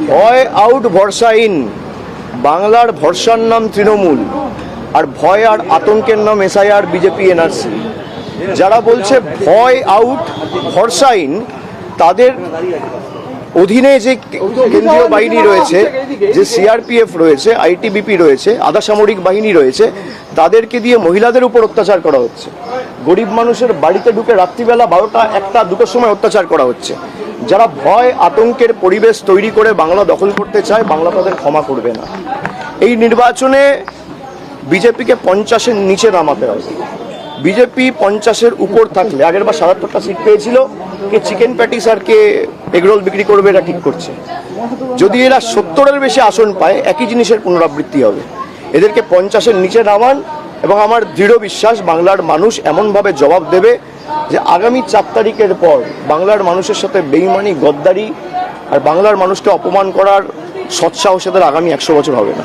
ভয় আউট ভরসা ইন। বাংলার ভরসার নাম তৃণমূল, আর ভয় আর আতঙ্কের নাম এসআইআর, বিজেপি, এনআরসি। যারা বলছে ভয় আউট ভরসা ইন, তাদের অধীনে যে কেন্দ্রীয় বাহিনী রয়েছে, যে সিআরপিএফ রয়েছে, আইটিবিপি রয়েছে, আধা সামরিক বাহিনী রয়েছে, তাদেরকে দিয়ে মহিলাদের উপর অত্যাচার করা হচ্ছে। গরিব মানুষের বাড়িতে ঢুকে রাত্রিবেলা 12টা, 1টা, 2টোর সময় অত্যাচার করা হচ্ছে। যারা ভয় আতঙ্কের পরিবেশ তৈরি করে বাংলা দখল করতে চায়, বাংলা তাদের ক্ষমা করবে না। এই নির্বাচনে বিজেপিকে 50-এর নিচে নামাতে হবে। বিজেপি 50-এর উপর থাকলে, আগের বার 77টা সিট পেয়েছিল, কে চিকেন প্যাটিস আর কে এগরোল বিক্রি করবে এটা ঠিক করছে। যদি এরা 70-এর বেশি আসন পায়, একই জিনিসের পুনরাবৃত্তি হবে। এদেরকে 50-এর নিচে নামান, এবং আমার দৃঢ় বিশ্বাস বাংলার মানুষ এমনভাবে জবাব দেবে যে আগামী 4 তারিখের পর বাংলার মানুষের সাথে বেইমানি, গদ্দারি আর বাংলার মানুষকে অপমান করার সৎসাহস এদের আগামী 100 বছর হবে না।